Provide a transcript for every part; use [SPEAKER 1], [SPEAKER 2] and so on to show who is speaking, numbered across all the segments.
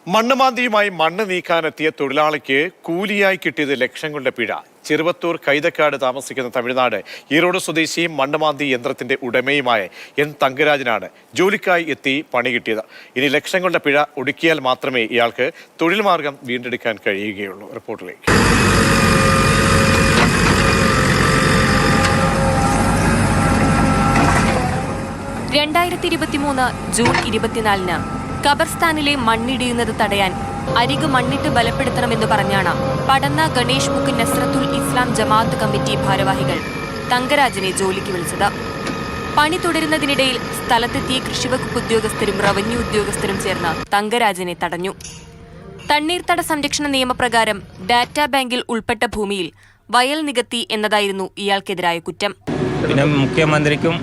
[SPEAKER 1] മണ്ണുമാന്തിയുമായി മണ്ണ് നീക്കാനെത്തിയ തൊഴിലാളിക്ക് കൂലിയായി കിട്ടിയത് ലക്ഷങ്ങളുടെ പിഴ. ചെറുവത്തൂർ കൈതക്കാട് താമസിക്കുന്ന തമിഴ്നാട് ഈറോഡ് സ്വദേശി മണ്ണുമാന്തി യന്ത്രത്തിന്റെ ഉടമയുമായ എൻ തങ്കരാജനാണ് ജോലിക്കായി എത്തി പണി കിട്ടിയത്. ഇനി ലക്ഷങ്ങളുടെ പിഴ ഒടുക്കിയാൽ മാത്രമേ ഇയാൾക്ക് തൊഴിൽ മാർഗം വീണ്ടെടുക്കാൻ കഴിയുകയുള്ളൂ. റിപ്പോർട്ടിലേക്ക്.
[SPEAKER 2] ജൂൺ 24 ഖബർസ്ഥാനിലെ മണ്ണിടിയുന്നത് തടയാൻ അരികു മണ്ണിട്ട് ബലപ്പെടുത്തണമെന്ന് പറഞ്ഞാണ് പടന്ന ഗണേഷ് മുക്ക് നസ്രത്തുൽ ഇസ്ലാം ജമാഅത്ത് കമ്മിറ്റി ഭാരവാഹികൾ തങ്കരാജനെ ജോലിക്ക് വിളിച്ചത്. പണി തുടരുന്നതിനിടയിൽ സ്ഥലത്തെത്തിയ കൃഷിവകുപ്പ് ഉദ്യോഗസ്ഥരും റവന്യൂ ഉദ്യോഗസ്ഥരും ചേർന്ന് തങ്കരാജനെ തടഞ്ഞു. തണ്ണീർത്തട സംരക്ഷണ നിയമപ്രകാരം ഡാറ്റാ ബാങ്കിൽ ഉൾപ്പെട്ട ഭൂമിയിൽ വയൽ നികത്തി എന്നതായിരുന്നു ഇയാൾക്കെതിരായ കുറ്റം.
[SPEAKER 3] പിന്നെ മുഖ്യമന്ത്രിക്കും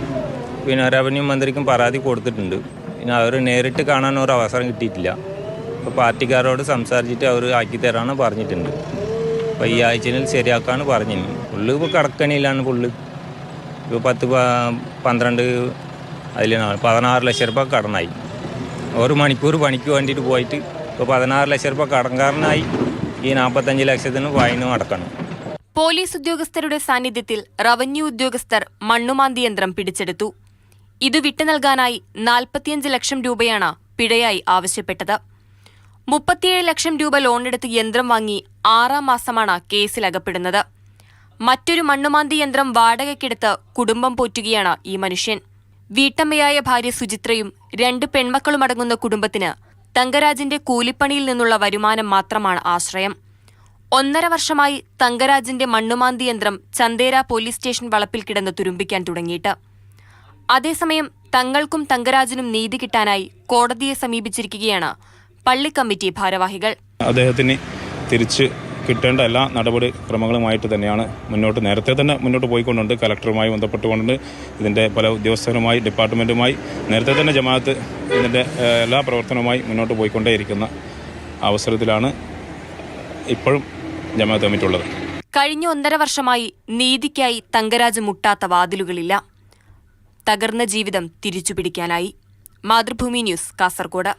[SPEAKER 3] റവന്യൂ മന്ത്രിക്കും പരാതി കൊടുത്തിട്ടുണ്ട്. പിന്നെ അവർ നേരിട്ട് കാണാൻ ഒരു അവസരം കിട്ടിയിട്ടില്ല. അപ്പോൾ പാർട്ടിക്കാരോട് സംസാരിച്ചിട്ട് അവർ ആക്കിത്തരാമെന്ന് പറഞ്ഞിട്ടുണ്ട്. അപ്പോൾ ഈ ആഴ്ചയിൽ ശരിയാക്കാമെന്ന് പറഞ്ഞിരുന്നു. പുള്ളി ഇപ്പോൾ കടക്കണിയിലാണ്. പുള്ളി ഇപ്പോൾ 10-12 അതിൽ 16 ലക്ഷം രൂപ കടനായി. ഒരു മണിക്കൂർ പണിക്ക് വേണ്ടിയിട്ട് പോയിട്ട് ഇപ്പോൾ 16 ലക്ഷം രൂപ കടൻകാരനായി. ഈ 45 ലക്ഷത്തിന് ഫൈനും അടക്കണം.
[SPEAKER 2] പോലീസ് ഉദ്യോഗസ്ഥരുടെ സാന്നിധ്യത്തിൽ റവന്യൂ ഉദ്യോഗസ്ഥർ മണ്ണുമാന്തി യന്ത്രം പിടിച്ചെടുത്തു. ഇത് വിട്ടു നൽകാനായി 45 ലക്ഷം രൂപയാണ് പിഴയായി ആവശ്യപ്പെട്ടത്. 37 ലക്ഷം രൂപ ലോണെടുത്ത് യന്ത്രം വാങ്ങി 6-ാം മാസമാണ് കേസിലകപ്പെടുന്നത്. മറ്റൊരു മണ്ണുമാന്തി യന്ത്രം വാടകയ്ക്കെടുത്ത് കുടുംബം പോറ്റുകയാണ് ഈ മനുഷ്യൻ. വീട്ടമ്മയായ ഭാര്യ സുചിത്രയും 2 പെൺമക്കളുമടങ്ങുന്ന കുടുംബത്തിന് തങ്കരാജിന്റെ കൂലിപ്പണിയിൽ നിന്നുള്ള വരുമാനം മാത്രമാണ് ആശ്രയം. 1.5 വർഷമായി തങ്കരാജിന്റെ മണ്ണുമാന്തി യന്ത്രം ചന്തേര പോലീസ് സ്റ്റേഷൻ വളപ്പിൽ കിടന്ന് തുരുമ്പിക്കാൻ തുടങ്ങിയിട്ട്. അതേസമയം തങ്ങൾക്കും തങ്കരാജിനും നീതി കിട്ടാനായി കോടതിയെ സമീപിച്ചിരിക്കുകയാണ് പള്ളി കമ്മിറ്റി ഭാരവാഹികൾ.
[SPEAKER 4] അദ്ദേഹത്തിന് തിരിച്ച് കിട്ടേണ്ട എല്ലാ നടപടിക്രമങ്ങളുമായിട്ട് തന്നെയാണ് നേരത്തെ തന്നെ മുന്നോട്ട് പോയിക്കൊണ്ടുണ്ട്. കലക്ടറുമായി ബന്ധപ്പെട്ടുകൊണ്ട് ഇതിൻ്റെ പല ഉദ്യോഗസ്ഥരുമായി ഡിപ്പാർട്ട്മെൻറ്റുമായി നേരത്തെ തന്നെ ജമാഅത്ത് ഇതിൻ്റെ എല്ലാ പ്രവർത്തനവുമായി മുന്നോട്ട് പോയിക്കൊണ്ടേയിരിക്കുന്ന അവസരത്തിലാണ് ഇപ്പോഴും ജമാഅത്ത് കമ്മിറ്റിയുള്ളത്.
[SPEAKER 2] കഴിഞ്ഞ 1.5 വർഷമായി നീതിക്കായി തങ്കരാജ് മുട്ടാത്ത വാതിലുകളില്ല. തകർന്ന ജീവിതം തിരിച്ചുപിടിക്കാനായി. മാതൃഭൂമി ന്യൂസ്, കാസർഗോഡ്.